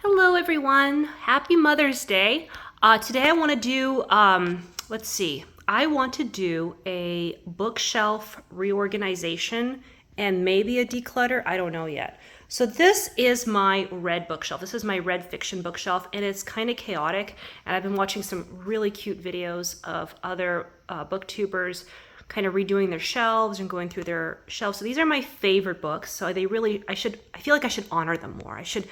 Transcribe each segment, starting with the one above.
Hello, everyone. Happy Mother's Day. Today I want to do, let's see, I want to do a bookshelf reorganization and maybe a declutter. I don't know yet. So this is my red bookshelf. This is my red fiction bookshelf, and it's kind of chaotic. And I've been watching some really cute videos of other booktubers kind of redoing their shelves and going through their shelves. So these are my favorite books. So I feel like I should honor them more. I should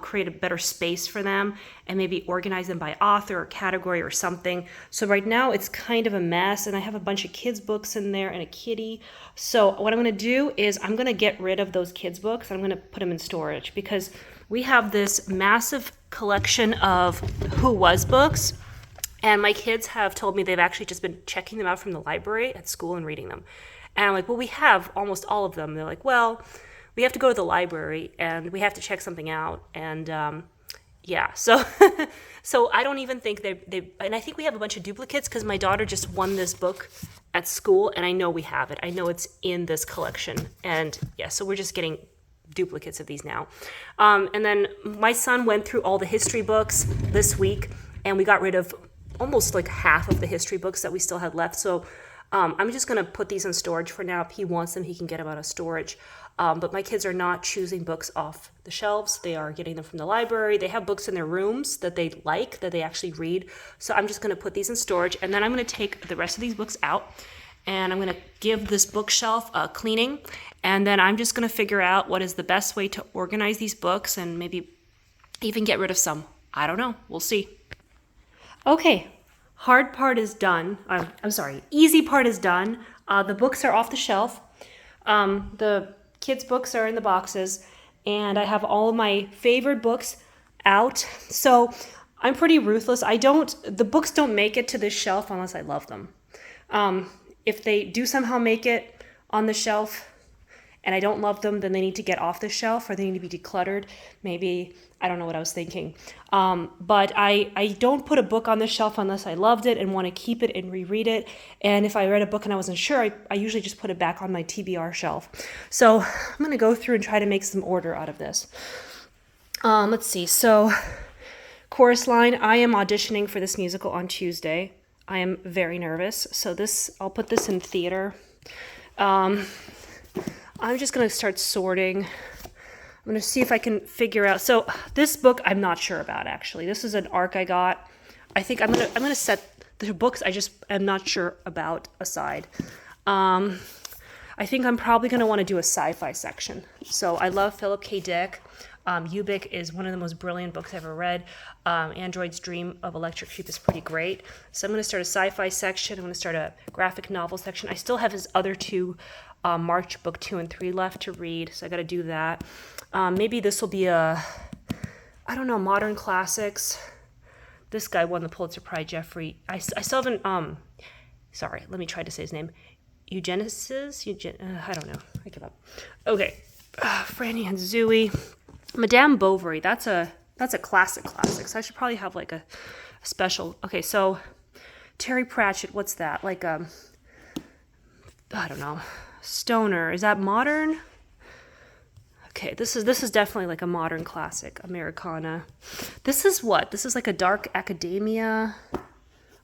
create a better space for them and maybe organize them by author or category or something. So right now it's kind of a mess, and I have a bunch of kids books in there and a kitty. So what I'm going to do is I'm going to get rid of those kids books. I'm going to put them in storage because we have this massive collection of Who Was books. And my kids have told me they've actually just been checking them out from the library at school and reading them. And I'm like, well, we have almost all of them. They're like, well, we have to go to the library and we have to check something out. And yeah, so so I don't even think and I think we have a bunch of duplicates because my daughter just won this book at school, and I know we have it. I know it's in this collection. And yeah, so we're just getting duplicates of these now. And then my son went through all the history books this week, and we got rid of almost like half of the history books that we still had left. So I'm just going to put these in storage for now. If he wants them, he can get them out of storage. But my kids are not choosing books off the shelves. They are getting them from the library. They have books in their rooms that they like, that they actually read. So I'm just going to put these in storage, and then I'm going to take the rest of these books out, and I'm going to give this bookshelf a cleaning. And then I'm just going to figure out what is the best way to organize these books and maybe even get rid of some. I don't know. We'll see. Okay, hard part is done. I'm sorry, easy part is done. The books are off the shelf. The kids' books are in the boxes, and I have all of my favorite books out. So I'm pretty ruthless. The books don't make it to this shelf unless I love them. If they do somehow make it on the shelf and I don't love them, then they need to get off the shelf or they need to be decluttered. Maybe, I don't know what I was thinking. But I don't put a book on the shelf unless I loved it and want to keep it and reread it. And if I read a book and I wasn't sure, I usually just put it back on my TBR shelf. So I'm going to go through and try to make some order out of this. Let's see. So Chorus Line, I am auditioning for this musical on Tuesday. I am very nervous. So I'll put this in theater. I'm just going to start sorting. I'm going to see if I can figure out. So this book I'm not sure about, actually. This is an ARC I got. I think I'm going to set the books I just am not sure about aside. I think I'm probably going to want to do a sci-fi section. So I love Philip K. Dick. Ubik is one of the most brilliant books I've ever read. Android's Dream of Electric Sheep is pretty great. So I'm going to start a sci-fi section. I'm going to start a graphic novel section. I still have his other two March book 2 and 3 left to read, so I got to do that. Maybe this will be modern classics. This guy won the Pulitzer Prize, Jeffrey. I still haven't, sorry, let me try to say his name. I don't know. I give up. Okay. Franny and Zooey. Madame Bovary. That's a classic. So I should probably have like a special. Okay, so Terry Pratchett. What's that? Like I don't know. Stoner. Is that modern? Okay, this is definitely like a modern classic. Americana. This is what? This is like a dark academia.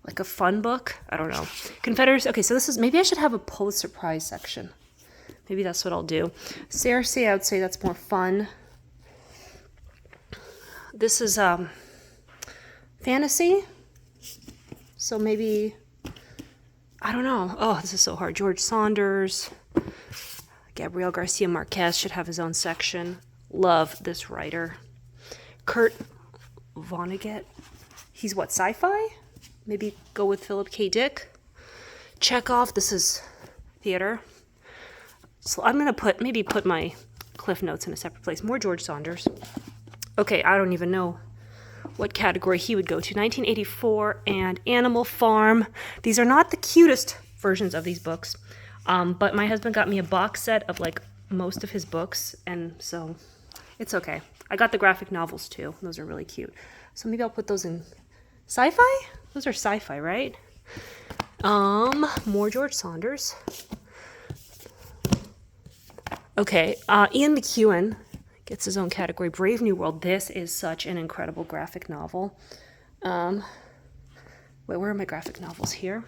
Like a fun book? I don't know. Confederacy. Okay, so maybe I should have a Pulitzer Prize section. Maybe that's what I'll do. Cersei, I would say that's more fun. This is fantasy. So maybe, I don't know. Oh, this is so hard. George Saunders. Gabriel Garcia Marquez should have his own section. Love this writer. Kurt Vonnegut. He's what, sci-fi? Maybe go with Philip K. Dick. Chekhov. This is theater. So I'm going to put my Cliff Notes in a separate place. More George Saunders. Okay, I don't even know what category he would go to. 1984 and Animal Farm. These are not the cutest versions of these books, but my husband got me a box set of like most of his books, and so it's okay. I got the graphic novels too. Those are really cute. So maybe I'll put those in sci-fi? Those are sci-fi, right? More George Saunders. Okay, Ian McEwan. Gets his own category. Brave New World. This is such an incredible graphic novel. Wait, where are my graphic novels here?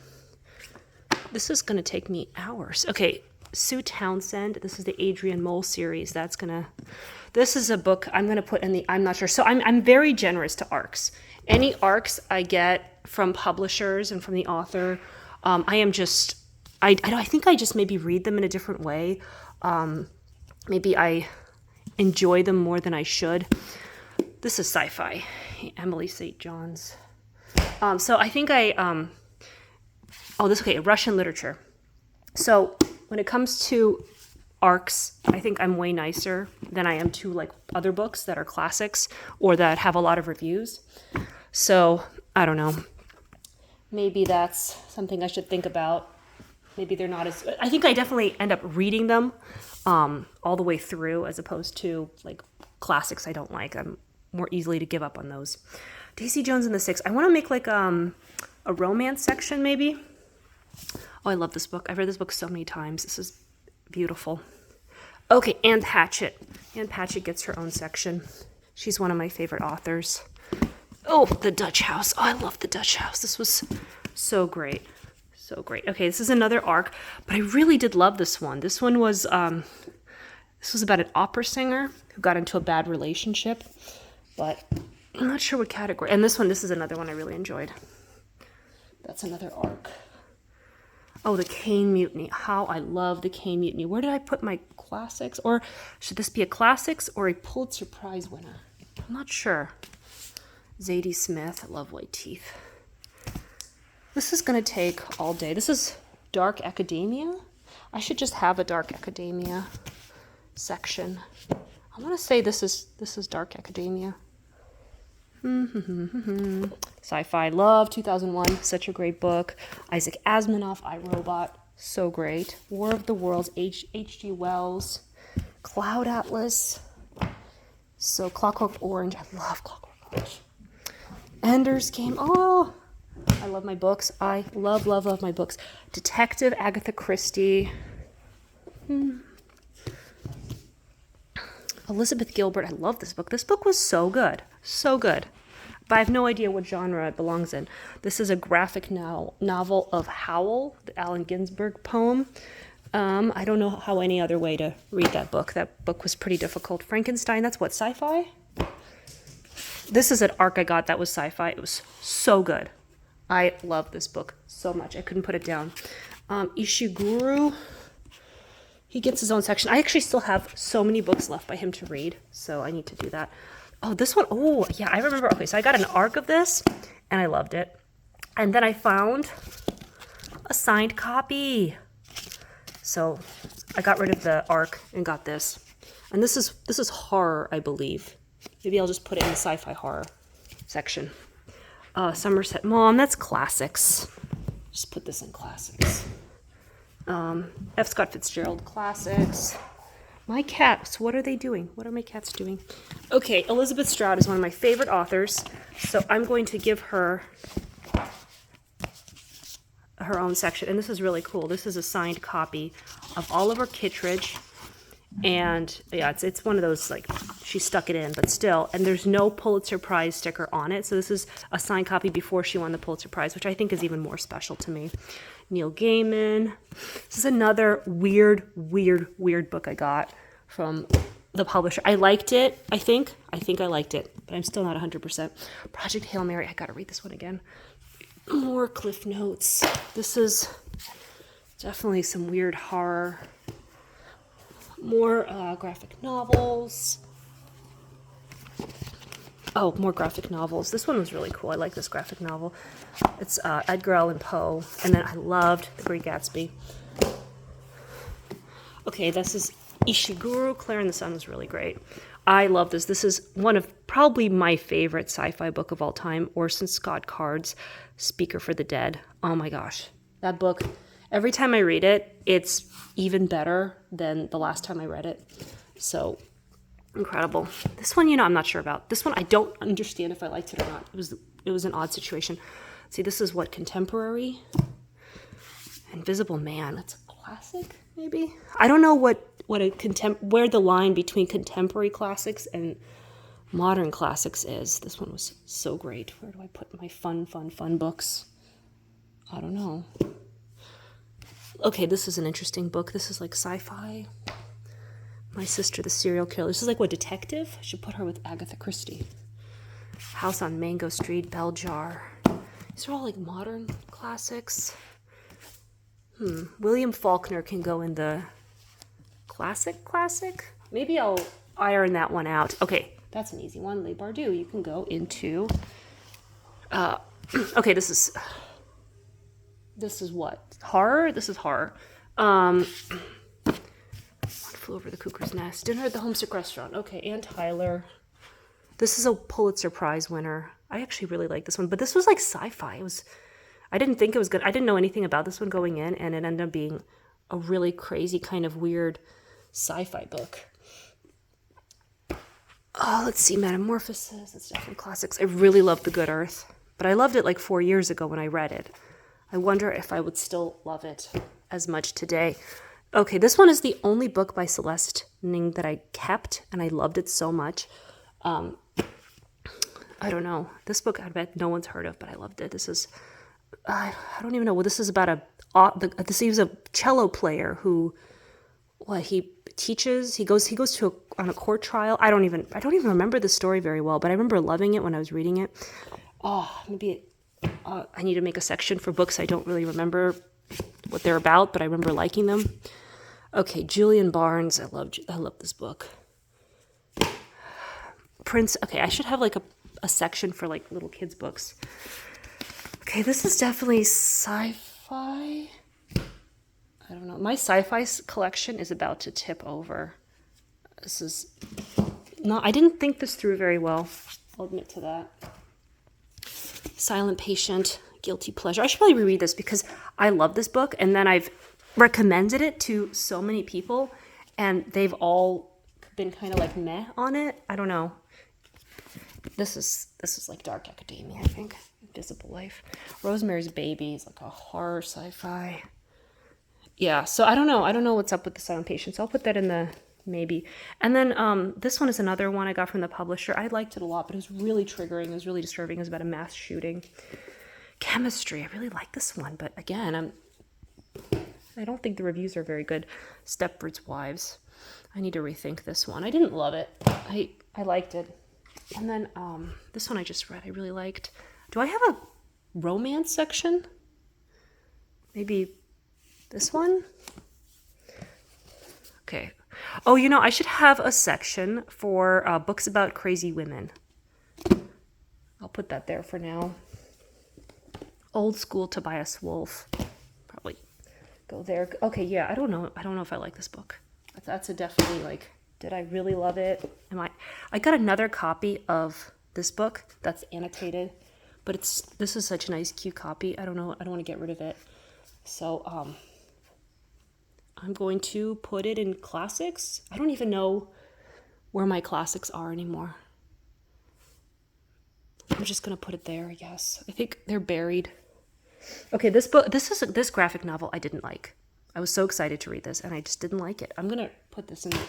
This is going to take me hours. Okay, Sue Townsend. This is the Adrian Mole series. This is a book I'm going to put in the, I'm not sure. So I'm very generous to ARCs. Any ARCs I get from publishers and from the author, I think I just maybe read them in a different way. Maybe I enjoy them more than I should. This is sci-fi. Emily St. John's. So I think Russian literature. So when it comes to ARCs, I think I'm way nicer than I am to like other books that are classics or that have a lot of reviews. So I don't know. Maybe that's something I should think about. Maybe they're not as, I think I definitely end up reading them all the way through as opposed to like classics I don't like. I'm more easily to give up on those. Daisy Jones and the Six. I want to make like a romance section maybe. Oh, I love this book. I've read this book so many times. This is beautiful. Okay, Anne Patchett. Anne Patchett gets her own section. She's one of my favorite authors. Oh, The Dutch House. Oh, I love The Dutch House. This was so great. So great. Okay, this is another ARC, but I really did love this one. This one was, this was about an opera singer who got into a bad relationship, but I'm not sure what category. And this is another one I really enjoyed. That's another ARC. Oh, The Caine Mutiny. How I love The Caine Mutiny. Where did I put my classics? Or should this be a classics or a Pulitzer Prize winner? I'm not sure. Zadie Smith. I love White Teeth. This is going to take all day. This is Dark Academia. I should just have a Dark Academia section. I'm going to say this is Dark Academia. Sci-Fi Love, 2001, such a great book. Isaac Asimov, I, Robot, so great. War of the Worlds, H.G. Wells. Cloud Atlas. So Clockwork Orange, I love Clockwork Orange. Ender's Game, oh, I love my books. I love my books. Detective Agatha Christie. Elizabeth Gilbert, I love this book. This book was so good. So good. But I have no idea what genre it belongs in. This is a graphic novel of Howl, the Allen Ginsberg poem. I don't know how any other way to read that book. That book was pretty difficult. Frankenstein, that's what, sci-fi? This is an ARC I got that was sci-fi. It was so good. I love this book so much. I couldn't put it down. Ishiguro, he gets his own section. I actually still have so many books left by him to read, so I need to do that. Oh, this one, oh, yeah, I remember. Okay, so I got an ARC of this, and I loved it. And then I found a signed copy. So I got rid of the ARC and got this. And this is horror, I believe. Maybe I'll just put it in the sci-fi horror section. Somerset Maugham, that's classics. Just put this in classics. F. Scott Fitzgerald, classics. My cats, what are they doing? What are my cats doing? Okay, Elizabeth Strout is one of my favorite authors, so I'm going to give her her own section. And this is really cool. This is a signed copy of Oliver Kittredge. And yeah, it's one of those, like, she stuck it in, but still. And there's no Pulitzer Prize sticker on it. So this is a signed copy before she won the Pulitzer Prize, which I think is even more special to me. Neil Gaiman. This is another weird book I got from the publisher. I liked it, I think I liked it, but I'm still not 100%. Project Hail Mary. I gotta read this one again. More Cliff Notes. This is definitely some weird horror. More graphic novels. Oh, more graphic novels. This one was really cool. I like this graphic novel. It's Edgar Allan Poe. And then I loved The Great Gatsby. Okay, this is Ishiguro. Claire and the Sun was really great. I love this. This is one of probably my favorite sci-fi book of all time. Orson Scott Card's Speaker for the Dead. Oh my gosh. That book, every time I read it, it's even better than the last time I read it. So incredible. This one, I'm not sure about. This one, I don't understand if I liked it or not. It was an odd situation. See, this is what, contemporary? Invisible Man. That's a classic, maybe? I don't know what where the line between contemporary classics and modern classics is. This one was so great. Where do I put my fun books? I don't know. Okay, this is an interesting book. This is like sci-fi. My Sister, the Serial Killer. This is like what, detective? I should put her with Agatha Christie. House on Mango Street, Bell Jar. These are all like modern classics. William Faulkner can go in the classic. Maybe I'll iron that one out. Okay, that's an easy one. Le Bardu, you can go into... okay, this is what? Horror? This is horror. One Flew Over the Cuckoo's Nest. Dinner at the Homesick Restaurant. Okay, Ann Tyler. This is a Pulitzer Prize winner. I actually really like this one, but this was like sci-fi. I didn't think it was good. I didn't know anything about this one going in, and it ended up being a really crazy kind of weird sci-fi book. Oh, let's see, Metamorphosis. It's definitely classics. I really love The Good Earth, but I loved it like 4 years ago when I read it. I wonder if I would still love it as much today. Okay, this one is the only book by Celeste Ning that I kept, and I loved it so much. I don't know. This book I bet no one's heard of, but I loved it. This is, I don't even know what this is about. He was a cello player who, he teaches. He goes on a court trial. I don't even remember the story very well, but I remember loving it when I was reading it. Maybe I need to make a section for books I don't really remember what they're about, but I remember liking them. Okay, Julian Barnes. I love this book. Prince. Okay, I should have like a section for like little kids books. Okay, this is definitely sci-fi. I don't know. My sci-fi collection is about to tip over. I didn't think this through very well. I'll admit to that. Silent Patient, Guilty Pleasure. I should probably reread this because I love this book, and then I've recommended it to so many people, and they've all been kind of like meh on it. I don't know. This is like dark academia, I think. Invisible Life. Rosemary's Baby is like a horror sci-fi. Yeah, so I don't know what's up with the Silent Patient. So I'll put that in the maybe. And then this one is another one I got from the publisher. I liked it a lot, but it was really triggering. It was really disturbing. It was about a mass shooting. Chemistry. I really like this one, but again, I don't think the reviews are very good. Stepford's Wives. I need to rethink this one. I didn't love it. I liked it. And then this one I just read, I really liked. Do I have a romance section? Maybe this one? Okay. Oh, I should have a section for books about crazy women. I'll put that there for now. Old school Tobias Wolff. Probably go there. Okay, yeah, I don't know if I like this book. That's a definitely like, did I really love it? I got another copy of this book that's annotated, but this is such a nice, cute copy. I don't know. I don't want to get rid of it. So I'm going to put it in classics. I don't even know where my classics are anymore. I'm just going to put it there, I guess. I think they're buried. Okay, this graphic novel I didn't like. I was so excited to read this, and I just didn't like it. I'm going to put this in the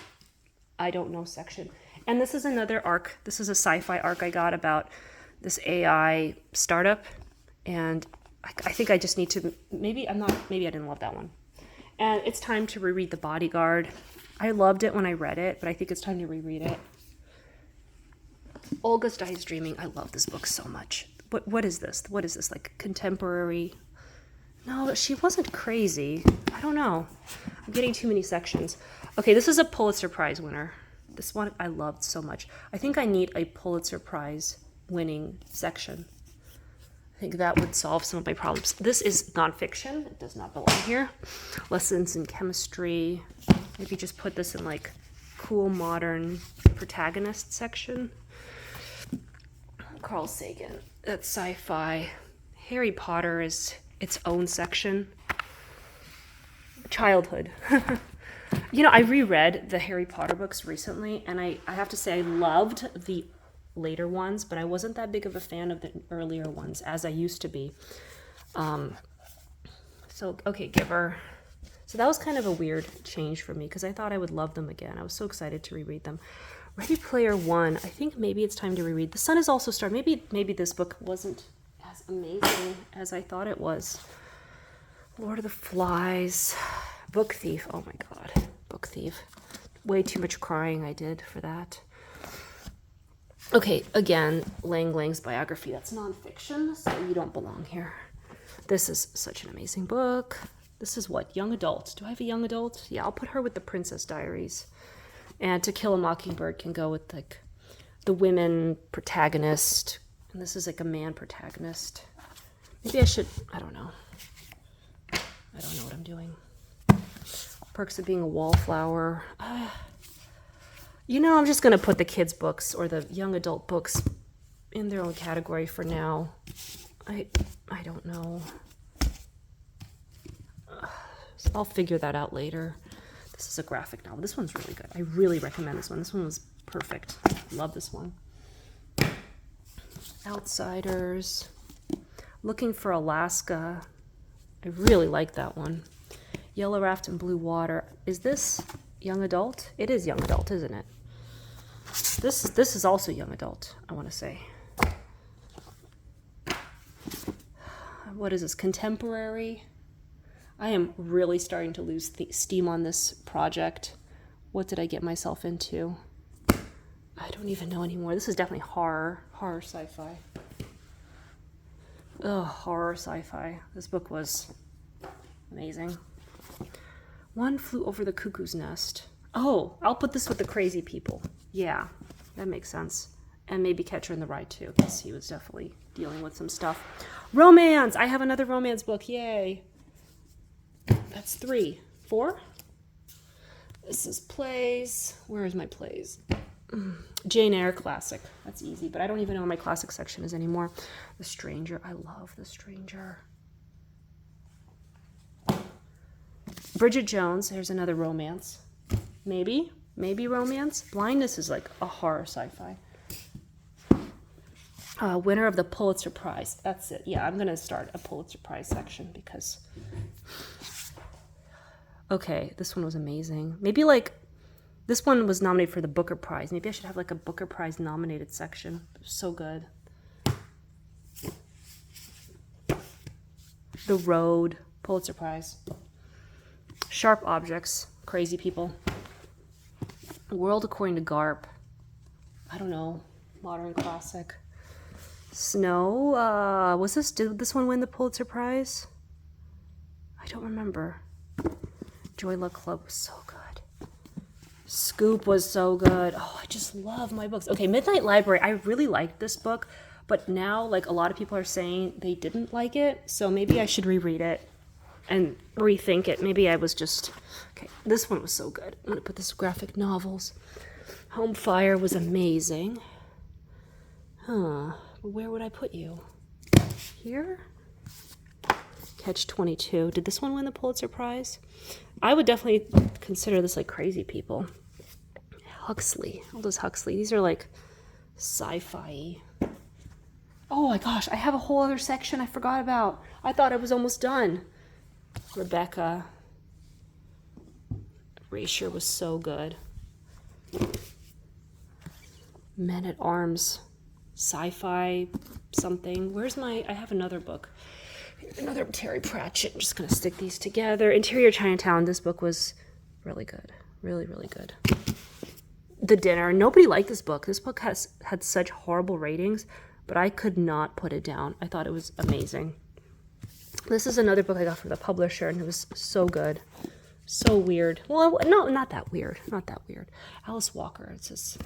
I don't know section. And this is another arc. This is a sci-fi arc I got about this AI startup. And I think I just need to, maybe I didn't love that one. And it's time to reread The Bodyguard. I loved it when I read it, but I think it's time to reread it. Olga's Dice Dreaming. I love this book so much. What is this? What is this? Like contemporary? No, she wasn't crazy. I don't know. I'm getting too many sections. Okay, this is a Pulitzer Prize winner. This one I loved so much. I think I need a Pulitzer Prize winning section. I think that would solve some of my problems. This is nonfiction. It does not belong here. Lessons in Chemistry. Maybe just put this in like cool modern protagonist section. Carl Sagan. That's sci-fi. Harry Potter is its own section. Childhood. I reread the Harry Potter books recently, and I have to say I loved the later ones, but I wasn't that big of a fan of the earlier ones as I used to be. Okay, Giver. This So that was kind of a weird change for me because I thought I would love them again. I was so excited to reread them. Ready Player One. I think maybe it's time to reread. The Sun is also starting. Maybe this book wasn't as amazing as I thought it was. Lord of the Flies. Book Thief. Oh my God. Book Thief. Way too much crying I did for that. Okay, again, Lang Lang's biography. That's nonfiction, so you don't belong here. This is such an amazing book. This is what? Young adult. Do I have a young adult? Yeah, I'll put her with the Princess Diaries. And To Kill a Mockingbird can go with like the women protagonist. And this is like a man protagonist. Maybe I should, I don't know. I don't know what I'm doing. Perks of Being a Wallflower. You know, I'm just going to put the kids' books or the young adult books in their own category for now. I don't know. I'll figure that out later. This is a graphic novel. This one's really good. I really recommend this one. This one was perfect. Love this one. Outsiders. Looking for Alaska. I really like that one. Yellow Raft and Blue Water. Is this young adult? It is young adult, isn't it? This is also young adult, I want to say. What is this? Contemporary? I am really starting to lose steam on this project. What did I get myself into? I don't even know anymore. This is definitely horror sci-fi. Ugh, horror sci-fi. This book was amazing. One Flew Over the Cuckoo's Nest. Oh, I'll put this with the crazy people. Yeah, that makes sense. And maybe Catcher in the Rye too, because he was definitely dealing with some stuff. Romance! I have another romance book. Yay. That's 3. 4? This is plays. Where is my plays? Jane Eyre classic. That's easy, but I don't even know where my classic section is anymore. The Stranger. I love The Stranger. Bridget Jones. There's another romance. Maybe romance. Blindness is like a horror sci-fi. Winner of the Pulitzer Prize. That's it. Yeah, I'm going to start a Pulitzer Prize section because... Okay, this one was amazing. Maybe like... This one was nominated for the Booker Prize. Maybe I should have like a Booker Prize nominated section. It was so good. The Road. Pulitzer Prize. Sharp Objects. Crazy People. World According to Garp. I don't know. Modern classic. Snow. Did this one win the Pulitzer Prize? I don't remember. Joy Luck Club was so good. Scoop was so good. Oh, I just love my books. Okay, Midnight Library. I really liked this book, but now like a lot of people are saying they didn't like it, so maybe I should reread it and rethink it. Maybe I was just... Okay, this one was so good. I'm going to put this graphic novels. Home Fire was amazing. Where would I put you? Here? Catch-22. Did this one win the Pulitzer Prize? I would definitely consider this like Crazy People. Huxley. Aldous Huxley. These are like sci-fi. Oh my gosh, I have a whole other section I forgot about. I thought I was almost done. Rebecca. Erasure was so good. Men at Arms. Sci-fi something. Where's my... I have another book. Another Terry Pratchett. I'm just going to stick these together. Interior Chinatown. This book was really good. Really, really good. The Dinner. Nobody liked this book. This book had such horrible ratings, but I could not put it down. I thought it was amazing. This is another book I got from the publisher, and it was so good. So weird. Well, no, not that weird. Not that weird. Alice Walker. It says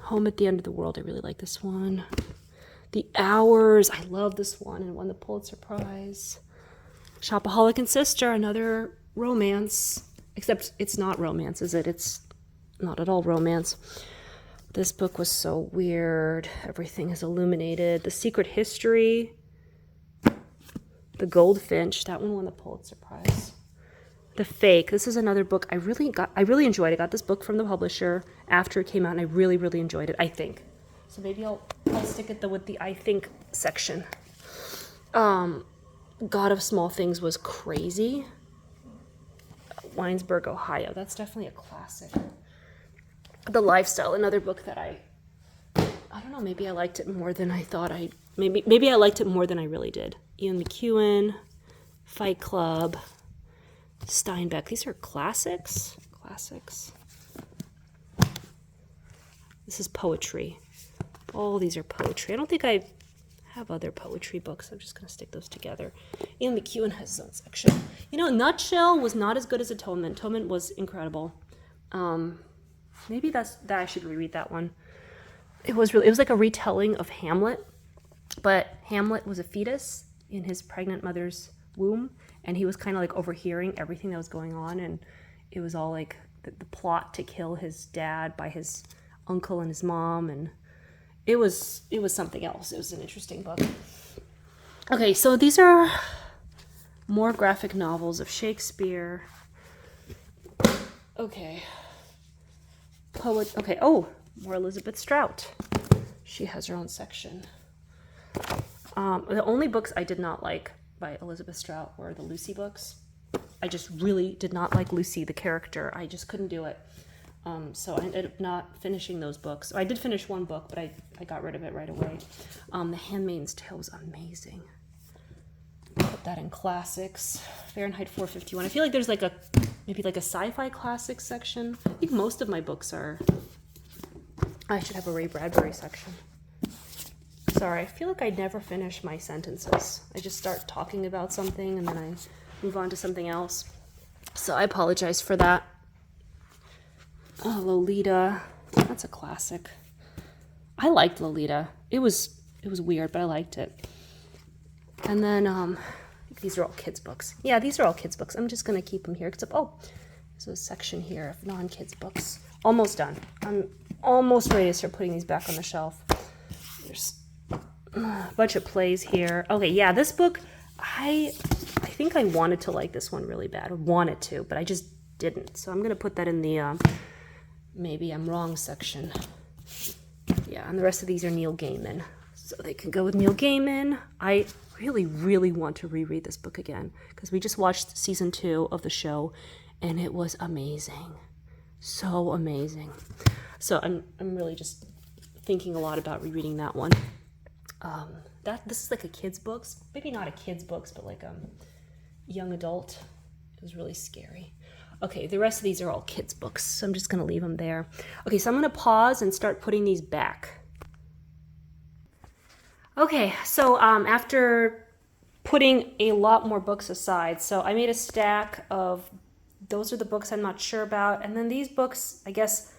Home at the End of the World. I really like this one. The Hours. I love this one and won the Pulitzer Prize. Shopaholic and Sister. Another romance. Except it's not romance, is it? It's not at all romance. This book was so weird. Everything is illuminated. The Secret History. The Goldfinch. That one won the Pulitzer Prize. The Fake. This is another book I really enjoyed. I got this book from the publisher after it came out, and I really, really enjoyed it, I think. So maybe I'll stick it with the I think section. God of Small Things was crazy. Winesburg, Ohio. That's definitely a classic. The Lifestyle, another book that I don't know, maybe I liked it more than I thought maybe I liked it more than I really did. Ian McEwan, Fight Club, Steinbeck. These are classics. This is poetry. All these are poetry. I don't think I have other poetry books. I'm just going to stick those together. Ian McEwan has his own section. You know, Nutshell was not as good as Atonement. Atonement was incredible. Maybe that I should reread that one. It was like a retelling of Hamlet, but Hamlet was a fetus in his pregnant mother's womb, and he was kind of like overhearing everything that was going on, and it was all like the plot to kill his dad by his uncle and his mom, and it was something else. It was an interesting book. Okay, so these are more graphic novels of Shakespeare. Okay. Poet. Okay. Oh, more Elizabeth Strout. She has her own section. The only books I did not like by Elizabeth Strout were the Lucy books. I just really did not like Lucy, the character. I just couldn't do it. So I ended up not finishing those books. I did finish one book, but I got rid of it right away. The Handmaid's Tale was amazing. Put that in classics. Fahrenheit 451. I feel like there's maybe a sci-fi classics section. I think most of my books are. I should have a Ray Bradbury section. Sorry, I feel like I never finish my sentences. I just start talking about something and then I move on to something else. So I apologize for that. Oh, Lolita. That's a classic. I liked Lolita. It was weird, but I liked it. And then these are all kids' books. Yeah, these are all kids' books. I'm just going to keep them here. Except, there's a section here of non-kids books. Almost done. I'm almost ready to start putting these back on the shelf. There's a bunch of plays here. Okay, yeah, this book, I think I wanted to like this one really bad. I wanted to, but I just didn't. So I'm going to put that in the maybe I'm wrong section. Yeah, and the rest of these are Neil Gaiman. So they can go with Neil Gaiman. I really, really want to reread this book again because we just watched season 2 of the show and it was amazing. So amazing. So I'm really just thinking a lot about rereading that one. This is like a kid's books. Maybe not a kid's books, but like young adult. It was really scary. Okay, the rest of these are all kids' books, so I'm just going to leave them there. Okay, so I'm going to pause and start putting these back. Okay, so after putting a lot more books aside, so I made a stack of, those are the books I'm not sure about, and then these books, I guess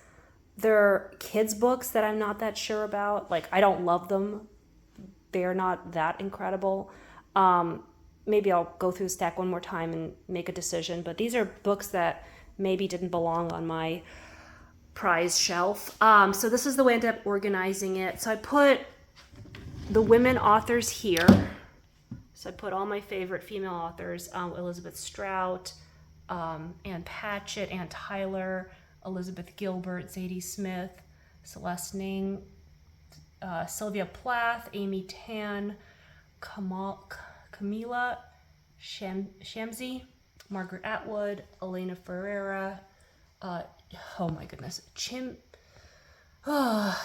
they're kids' books that I'm not that sure about. Like, I don't love them. They're not that incredible. Maybe I'll go through the stack one more time and make a decision. But these are books that maybe didn't belong on my prize shelf. So this is the way I ended up organizing it. So I put the women authors here. So I put all my favorite female authors, Elizabeth Strout, Ann Patchett, Ann Tyler, Elizabeth Gilbert, Zadie Smith, Celeste Ning, Sylvia Plath, Amy Tan, Camila Shamsi, Margaret Atwood, Elena Ferreira, oh my goodness,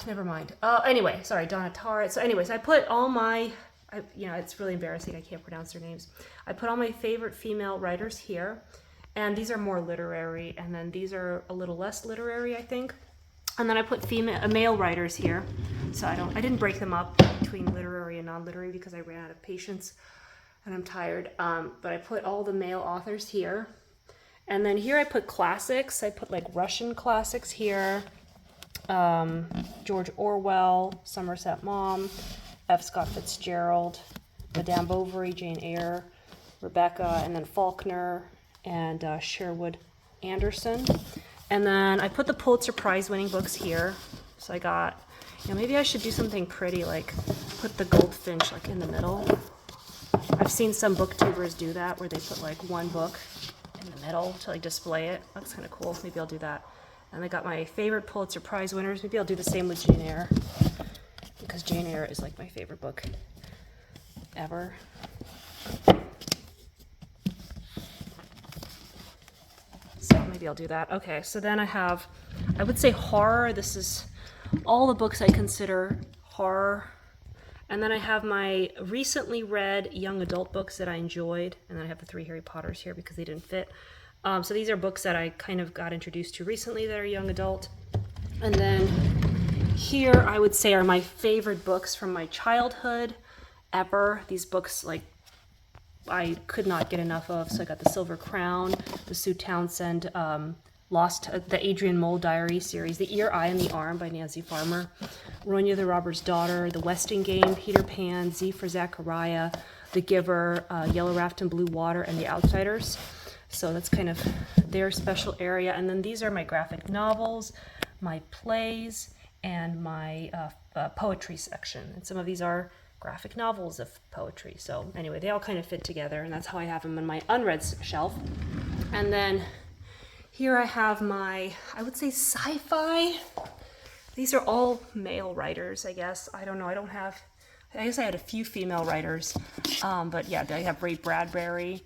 never mind. Anyway, sorry, Donna Tartt. So anyways, I put all my, it's really embarrassing, I can't pronounce their names. I put all my favorite female writers here, and these are more literary, and then these are a little less literary, I think. And then I put male writers here, so I didn't break them up between literary and non-literary because I ran out of patience and I'm tired. But I put all the male authors here, and then here I put classics. I put like Russian classics here, George Orwell, Somerset Maugham, F. Scott Fitzgerald, Madame Bovary, Jane Eyre, Rebecca, and then Faulkner and Sherwood Anderson. And then I put the Pulitzer Prize winning books here. So I got, maybe I should do something pretty, like put the Goldfinch like in the middle. I've seen some booktubers do that where they put like one book in the middle to like display it. That's kind of cool. Maybe I'll do that. And I got my favorite Pulitzer Prize winners. Maybe I'll do the same with Jane Eyre, because Jane Eyre is like my favorite book ever. maybe I'll do that. Okay, so then I have, I would say horror. This is all the books I consider horror. And then I have my recently read young adult books that I enjoyed. And then I have the 3 Harry Potters here because they didn't fit. So these are books that I kind of got introduced to recently that are young adult. And then here I would say are my favorite books from my childhood ever. These books, like, I could not get enough of. So I got The Silver Crown, the Sue Townsend the Adrian Mole Diary series, The Ear, Eye, and the Arm by Nancy Farmer, Ronya the Robber's Daughter, The Westing Game, Peter Pan, Z for Zachariah, The Giver, Yellow Raft and Blue Water, and The Outsiders. So that's kind of their special area. And then these are my graphic novels, my plays, and my poetry section. And some of these are graphic novels of poetry. So anyway, they all kind of fit together, and that's how I have them on my unread shelf. And then here I have my, I would say, sci-fi. These are all male writers, I guess. I don't know. I guess I had a few female writers. But yeah, I have Ray Bradbury,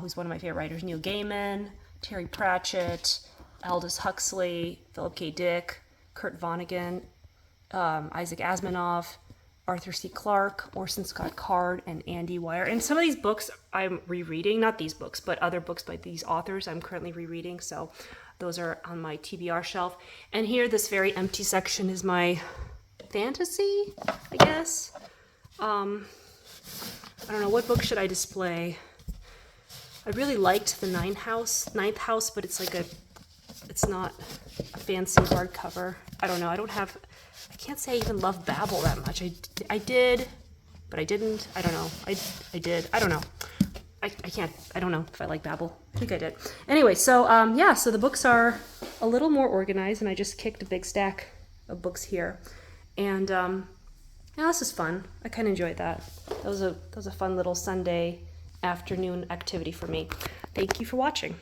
who's one of my favorite writers, Neil Gaiman, Terry Pratchett, Aldous Huxley, Philip K. Dick, Kurt Vonnegut, Isaac Asimov, Arthur C. Clarke, Orson Scott Card, and Andy Weir. And some of these books I'm rereading, not these books, but other books by these authors I'm currently rereading. So those are on my TBR shelf. And here, this very empty section is my fantasy, I guess. I don't know, what book should I display? I really liked the Ninth House, but it's like it's not a fancy hardcover. I don't know, I can't say I even love Babel that much. I did, but I didn't. I don't know. I did. I don't know. I don't know if I like Babel. I think I did. Anyway, so yeah, so the books are a little more organized, and I just kicked a big stack of books here. And yeah, this is fun. I kind of enjoyed that. That was a fun little Sunday afternoon activity for me. Thank you for watching.